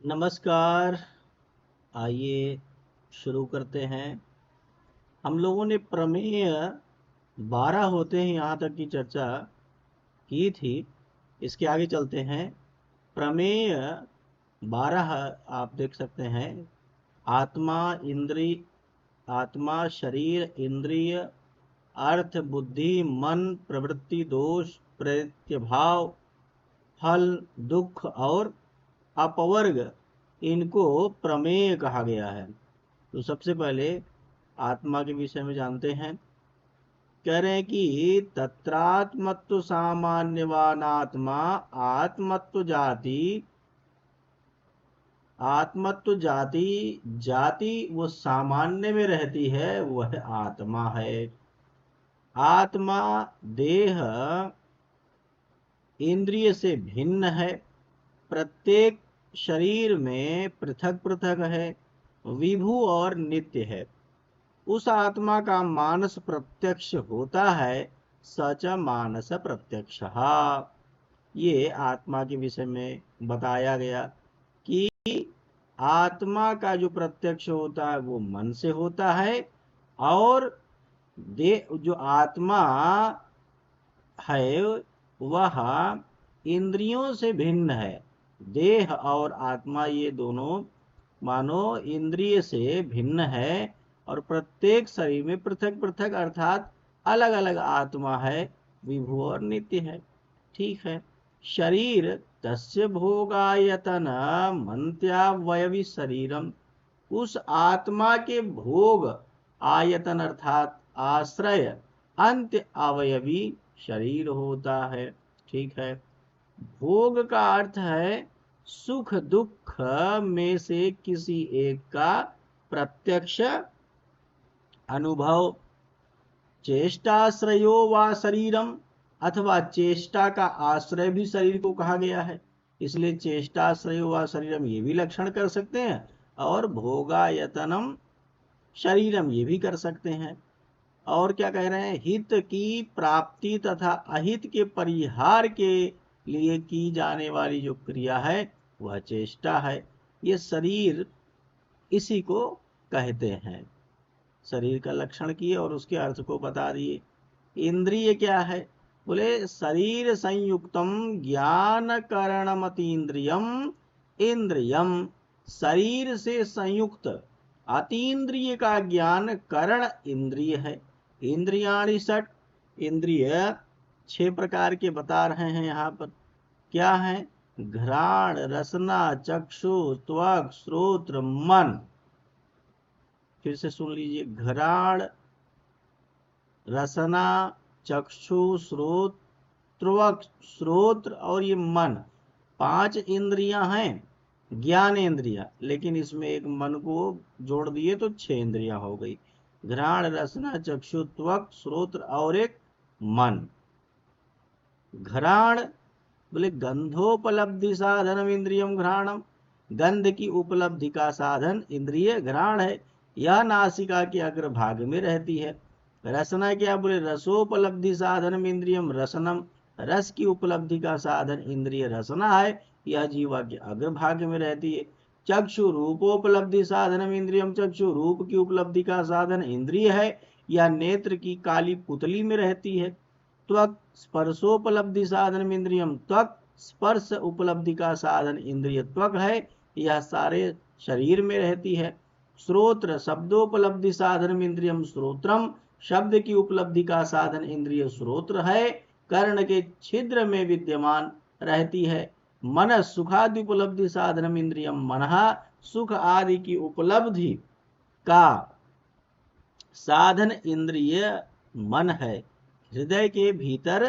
नमस्कार। आइए शुरू करते हैं। हम लोगों ने प्रमेय 12 होते हैं यहाँ तक की चर्चा की थी। इसके आगे चलते हैं। प्रमेय 12 आप देख सकते हैं। आत्मा, इंद्रिय, आत्मा, शरीर, इंद्रिय, अर्थ, बुद्धि, मन, प्रवृत्ति, दोष, प्रत्यभाव, फल, दुख और अपवर्ग, इनको प्रमेय कहा गया है। तो सबसे पहले आत्मा के विषय में जानते हैं। कह रहे हैं कि तत्रात्मत्व सामान्यवान आत्मा आत्मत्व जाति, आत्मत्व जाति, जाति वो सामान्य में रहती है, वह आत्मा है। आत्मा देह इंद्रिय से भिन्न है, प्रत्येक शरीर में पृथक पृथक है, विभु और नित्य है। उस आत्मा का मानस प्रत्यक्ष होता है, सच मानस प्रत्यक्ष। ये आत्मा के विषय में बताया गया कि आत्मा का जो प्रत्यक्ष होता है वो मन से होता है, और जो आत्मा है वह इंद्रियों से भिन्न है। देह और आत्मा ये दोनों मानो इंद्रिय से भिन्न है, और प्रत्येक शरीर में पृथक पृथक अर्थात अलग अलग आत्मा है, विभु और नित्य है। ठीक है। शरीर तस्य भोगायतन मंत्यावयवी शरीरम, उस आत्मा के भोग आयतन अर्थात आश्रय अंत्य अवयवी शरीर होता है। ठीक है। भोग का अर्थ है सुख दुख में से किसी एक का प्रत्यक्ष अनुभव। चेष्टाश्रयो वा शरीरम, अथवा चेष्टा का आश्रय भी शरीर को कहा गया है, इसलिए चेष्टाश्रयो वा शरीरम ये भी लक्षण कर सकते हैं, और भोगायतनम शरीरम ये भी कर सकते हैं। और क्या कह रहे हैं? हित की प्राप्ति तथा अहित के परिहार के लिए की जाने वाली जो क्रिया है वह चेष्टा है। ये शरीर इसी को कहते हैं। शरीर का लक्षण किए और उसके अर्थ को बता दिए। इंद्रिय क्या है? बोले शरीर संयुक्तम ज्ञान करणमतीन्द्रियम इंद्रियम, शरीर से संयुक्त अतीन्द्रिय का ज्ञान करण इंद्रिय है। इंद्रियाणि षट, इंद्रिय 6 प्रकार के बता रहे हैं यहाँ पर। क्या है? घ्राण, रसना, चक्षु, त्वक, श्रोत्र, मन। फिर से सुन लीजिए। घ्राण, रसना, चक्षु, श्रोत्र और ये मन, 5 इंद्रियां हैं, ज्ञान इंद्रिया। लेकिन इसमें एक मन को जोड़ दिए तो 6 इंद्रियां हो गई। घ्राण, रसना, चक्षु, त्वक, श्रोत्र और एक मन। घ्राण बोले गंधोपलब्धि साधनम इंद्रियम घ्राणम, गंध की उपलब्धि का साधन इंद्रिय घ्राण है। यह नासिका के अग्रभाग में रहती है। रसना क्या? बोले रसोपलब्धि साधनम इंद्रियम रसनम, रस की उपलब्धि का साधन इंद्रिय रसना है, यह जीवा के अग्रभाग में रहती है। चक्षु रूपोपलब्धि साधनम इंद्रियम चक्षु, रूप की उपलब्धि का साधन इंद्रिय है, यह नेत्र की काली पुतली में रहती है। त्वक स्पर्शोपलब्धि साधन इंद्रियम त्वक, स्पर्श उपलब्धि का साधन इंद्रिय त्वक है, यह सारे शरीर में रहती है। श्रोत्र शब्दोपलब्धि साधन इंद्रियम श्रोत्रम, शब्द की उपलब्धि का साधन इंद्रिय श्रोत्र है, कर्ण के छिद्र में विद्यमान रहती है। मन सुखादि उपलब्धि साधन इंद्रियम मनः, सुख आदि की उपलब्धि का साधन इंद्रिय मन है, हृदय के भीतर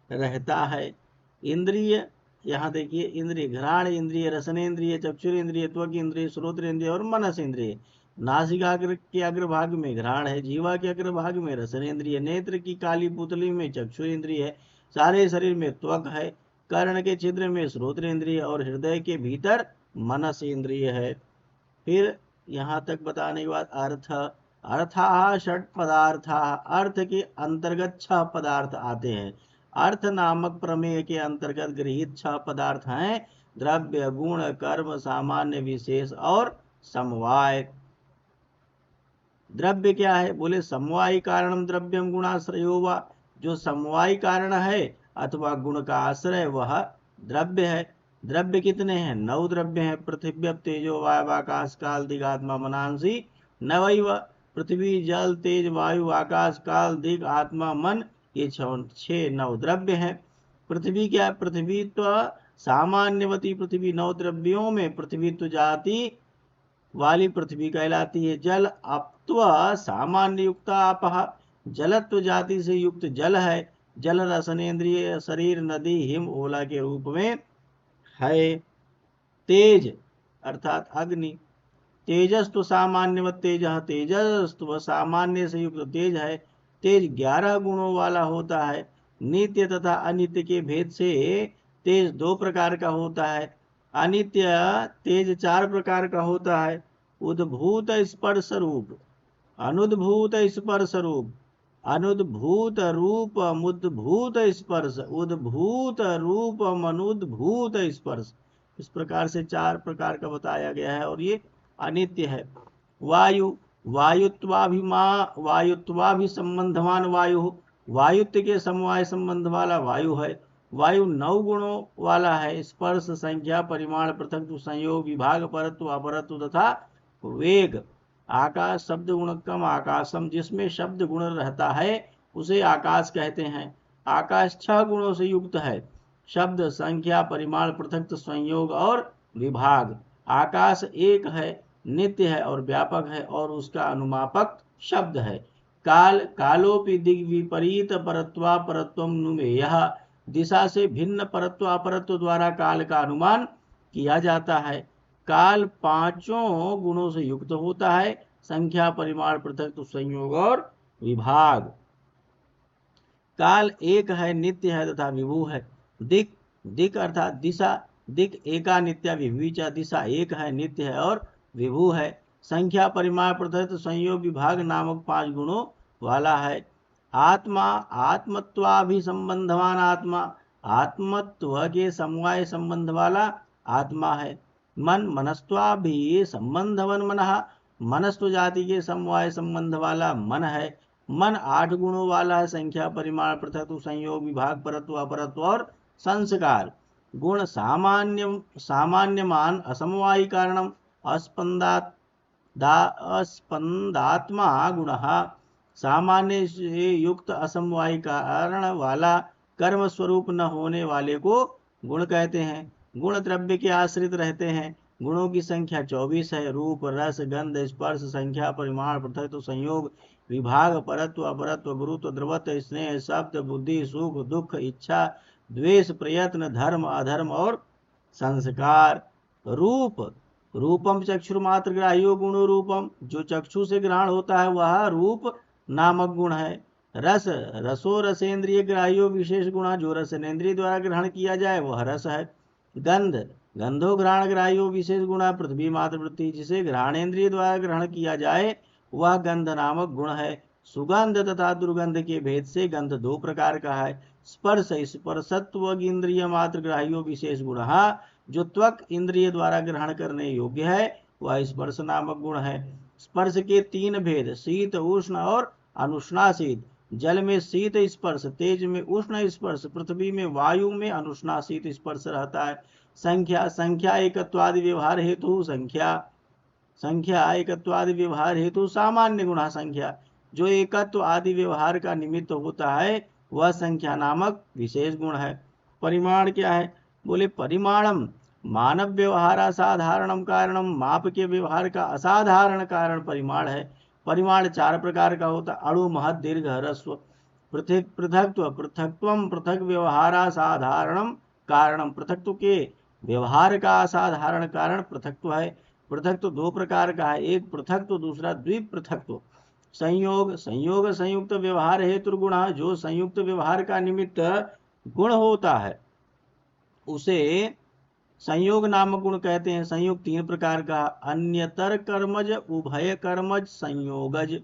रहता है। इंद्रिय यहाँ देखिए, इंद्रिय घ्राण इंद्रिय, रसनेन्द्रिय, चक्षुरेन्द्रिय, त्वक इंद्रिय, श्रोत्रेन्द्रिय और मनस इंद्रिय। नासिका के अग्रभाग में घ्राण है, जीवा के अग्रभाग में रसनेन्द्रिय, नेत्र की काली पुतली में चक्षुरेन्द्रिय है, सारे शरीर में त्वक है, कर्ण के छिद्र में श्रोत्रेन्द्रिय और हृदय के भीतर मनस इंद्रिय है। फिर यहाँ तक बताने के बाद अर्थ, अर्थाः षट पदार्थाः, अर्थ के अंतर्गत 6 पदार्थ आते हैं। अर्थ नामक प्रमेय के अंतर्गत गृहीत 6 पदार्थ हैं, द्रव्य गुण कर्म सामान्य विशेष और समवाय। द्रव्य क्या है? बोले समवायी कारणम द्रव्यम गुणाश्रयो वा। जो समवायी कारण है अथवा गुण का आश्रय वह द्रव्य है। द्रव्य कितने हैं? 9 द्रव्य हैं। पृथ्वी तेजो वायु आकाश काल दिग आत्मा मनांसी नवैव। पृथ्वी जल तेज वायु आकाश काल दिग आत्मा मन, ये 9 द्रव्य हैं। पृथ्वी क्या है? पृथ्वीत्व सामान्यवती पृथ्वी 9 द्रव्यों में पृथ्वीत्व जाति वाली पृथ्वी कहलाती है। जल अप्त्व सामान्य युक्त आपः, जलत्व जाति से युक्त जल है। जल रसनेन्द्रिय शरीर नदी हिम ओला के रूप में है। तेज अर्थात अग्नि, तेजस्तु सामान्यवत तेज, तेजस्तु सामान्य से युक्त तेज है। तेज 11 गुणों वाला होता है। नित्य तथा अनित्य के भेद से तेज 2 प्रकार का होता है। अनित्य तेज 4 प्रकार का होता है। उद्भूत स्पर्श रूप, अनुद्भूत स्पर्श रूप, अनुद्भूत रूप मुद्भूत स्पर्श, उद्भूत रूप अनुद्भूत स्पर्श। इस प्रकार से 4 प्रकार का बताया गया है और ये अनित्य है। वायु, वायुत्वाभिसंबंधवान वायु, वायुत्व के समवाय संबंध वाला वायु है। वायु 9 गुणों वाला है। स्पर्श संख्या परिमाण पृथक संयोग विभाग परत्व अपरत्व तथा वेग। आकाश शब्द गुणकम आकाशम, जिसमें शब्द गुण रहता है उसे आकाश कहते हैं। आकाश 6 गुणों से युक्त है। शब्द संख्या परिमाण पृथक संयोग और विभाग। आकाश एक है, नित्य है और व्यापक है और उसका अनुमापक शब्द है। काल, कालोपि दिग विपरीत परत्वा परत्वम नुमेयः, दिशा से भिन्न परत्व अपरत्व द्वारा काल का अनुमान किया जाता है। काल 5 गुणों से युक्त होता है। संख्या परिमाण पृथक संयोग और विभाग। काल एक है, नित्य है तथा विभू है। दिक, दिक अर्थात दिशा, दिक एका नित्या विभुचा, दिशा एक है, नित्य है और विभू है। संख्या परिमाण पृथक संयोग विभाग नामक 5 गुणों वाला है। आत्मा, आत्मत्वाभिसंबंधवान आत्मा, आत्मत्व के समवाय संबंध वाला आत्मा है। मन, मनस्त्वाभि संबंधवन मनः, मनस्त्व जाति के समवाय संबंध वाला मन है। मन 8 गुणों वाला है। संख्या परिमाण पृथक संयोग विभाग परत्व अपरत्व और संस्कार। गुण सामान्यमान असमवायी कारणम अस्पंदात्मा गुण, सामान्य से युक्त असमवायी कारण वाला कर्म स्वरूप न होने वाले को गुण कहते हैं। गुण द्रव्य के आश्रित रहते हैं। गुणों की संख्या 24 है। रूप रस गंध स्पर्श संख्या परिमाण पृथक संयोग विभाग परत्व अपरत्व गुरुत्व द्रवत्व स्नेह शब्द बुद्धि सुख दुख इच्छा द्वेष प्रयत्न धर्म अधर्म और संस्कार। रूप, रूपम चक्षुर्मात्र ग्राह्यो गुणो रूपम, जो चक्षु से ग्रहण होता है वह रूप नामक गुण है। रस, रसो रसेंद्रिय ग्राह्यो विशेष गुण, जो रसनेन्द्रिय द्वारा ग्रहण किया जाए वह रस है। गंध, गंधो घ्राण ग्राह्यो विशेष गुण, पृथ्वी मात्र वृत्ति, जिसे घ्राणेन्द्रिय द्वारा ग्रहण किया जाए वह गंध नामक गुण है। सुगंध तथा दुर्गंध के भेद से गंध 2 प्रकार का है। स्पर्श, स्पर्शत्व इंद्रिय मात्र ग्राह्यो विशेष गुण, जो त्वक इंद्रिय द्वारा ग्रहण करने योग्य है वह स्पर्श नामक गुण है। स्पर्श के 3 भेद, शीत उष्ण और अनुष्णाशीत। जल में शीत स्पर्श, तेज में उष्ण स्पर्श, पृथ्वी में वायु में अनुष्णाशीत स्पर्श रहता है। संख्या, संख्या एकत्वादि व्यवहार हेतु संख्या, संख्या एकत्वादि व्यवहार हेतु सामान्य गुण संख्या, जो एकत्व आदि व्यवहार का निमित्त होता है वह संख्या नामक विशेष गुण है। परिमाण क्या है? बोले परिमाणम मानव व्यवहार असाधारणम कारणम, माप के व्यवहार का असाधारण कारण परिमाण है। परिमाण 4 प्रकार का होता है। अणु महत दीर्घ ह्रस्व। पृथक, पृथक्त्व, पृथक्त्वम पृथक व्यवहार असाधारणम कारणम, पृथक्त्व के व्यवहार का असाधारण कारण पृथक्त्व है। पृथक्त्व 2 प्रकार का है, एक पृथक्त्व दूसरा द्विपृथक्त्व। संयोग, संयोग संयुक्त व्यवहार हेतु गुण, जो संयुक्त व्यवहार का निमित्त गुण होता है उसे संयोग नामक गुण कहते हैं। संयोग 3 प्रकार का, अन्यतर कर्मज उभय कर्मज संयोगज।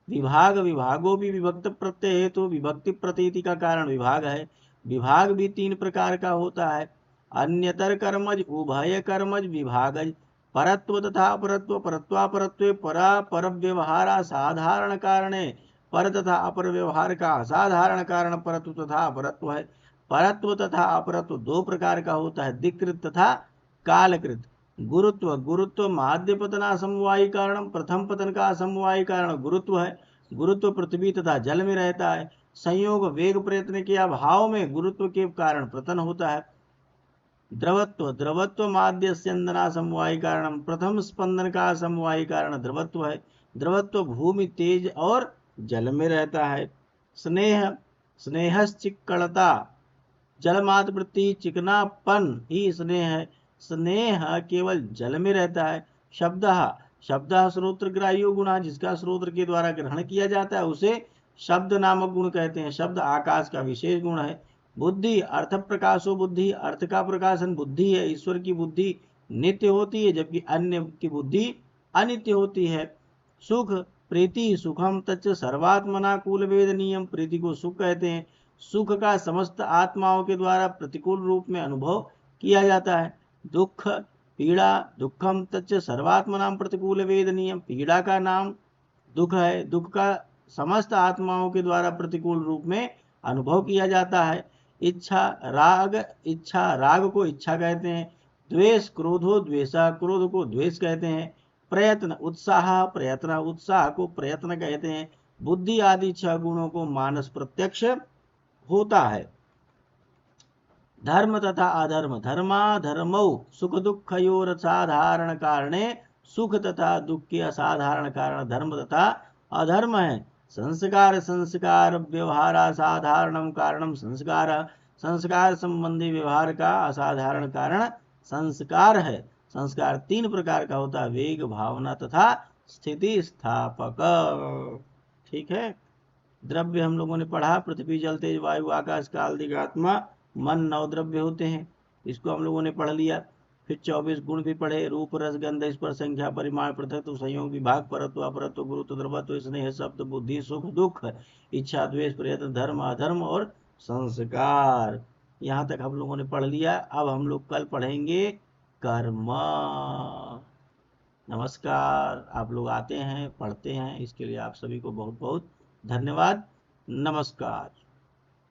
विभाग, विभागों भी विभक्त प्रत्यय हेतु विभक्ति प्रतीति का कारण विभाग है। विभाग भी 3 प्रकार का होता है। अन्यतर कर्मज उभय कर्मज विभागज परत्व तथा अपरत्व परत्वापरत्वे परा पर व्यवहार साधारण कारणे पर तथा अपर व्यवहार का असाधारण कारण परत्व तथा अपरत्व है। परत्व तथा अपरत्व दो प्रकार का होता है, दिक्कृत तथा कालकृत। गुरुत्व गुरुत्व माध्य पतना समवायी कारण, प्रथम पतन का समवायी कारण गुरुत्व है। गुरुत्व पृथ्वी तथा जल में रहता है। संयोग वेग प्रयत्न के अभाव में गुरुत्व के कारण पतन होता है। द्रवत्व द्रवत्व माध्य स्यंदना समवायी कारण, प्रथम स्पंदन का समवायी कारण द्रवत्व है। द्रवत्व भूमि तेज और जल में रहता है। स्नेह स्नेहश्चिक्कणता, जलमात्र वृत्ति चिकनापन ही स्नेह है। स्नेह केवल जल में रहता है। शब्द शब्द श्रोत्रग्राह्यो गुण, जिसका श्रोत्र के द्वारा ग्रहण किया जाता है उसे शब्द नामक गुण कहते हैं। शब्द आकाश का विशेष गुण है। बुद्धि अर्थ प्रकाशो बुद्धि, अर्थ का प्रकाशन बुद्धि है। ईश्वर की बुद्धि नित्य होती है जबकि अन्य की बुद्धि अनित्य होती है। सुख प्रीति सुखम तच्च सर्वात्मना कूल वेदनीयम, प्रीति को सुख कहते हैं। सुख का समस्त आत्माओं के द्वारा प्रतिकूल रूप में अनुभव किया जाता है। दुख पीड़ा दुखम तच्च सर्वात्मनाम प्रतिकूल वेदनीयम, पीड़ा का नाम दुख है। दुख का समस्त आत्माओं के द्वारा प्रतिकूल रूप में अनुभव किया जाता है। इच्छा राग को इच्छा कहते हैं। द्वेष क्रोधो द्वेषा, क्रोध को द्वेष कहते हैं। प्रयत्न उत्साह को प्रयत्न कहते हैं। बुद्धि आदि 6 गुणों को मानस प्रत्यक्ष होता है। धर्म तथा अधर्म, धर्माधर्मौ सुख दुखयोर साधारण कारणे, सुख तथा दुख के असाधारण कारण धर्म तथा अधर्म है। संस्कार व्यवहार असाधारणम कारणम संस्कार, संस्कार संबंधी व्यवहार का असाधारण कारण संस्कार है। संस्कार 3 प्रकार का होता है, वेग भावना तथा स्थिति स्थापक। ठीक है। द्रव्य हम लोगों ने पढ़ा, पृथ्वी जल तेज वायु आकाश काल दिव्य आत्मा मन 9 द्रव्य होते हैं, इसको हम लोगों ने पढ़ लिया। फिर 24 गुण भी पढ़े, रूप रस गंध स्पर्श संख्या परिमाण पृथक संयोग विभाग परत्व अपरत्व गुरुत्व द्रवत्व स्नेह शब्द बुद्धि सुख दुख इच्छा द्वेष प्रयत्न धर्म अधर्म और संस्कार। यहाँ तक हम लोगों ने पढ़ लिया। अब हम लोग कल पढ़ेंगे कर्म। नमस्कार। आप लोग आते हैं पढ़ते हैं, इसके लिए आप सभी को बहुत बहुत धन्यवाद। नमस्कार।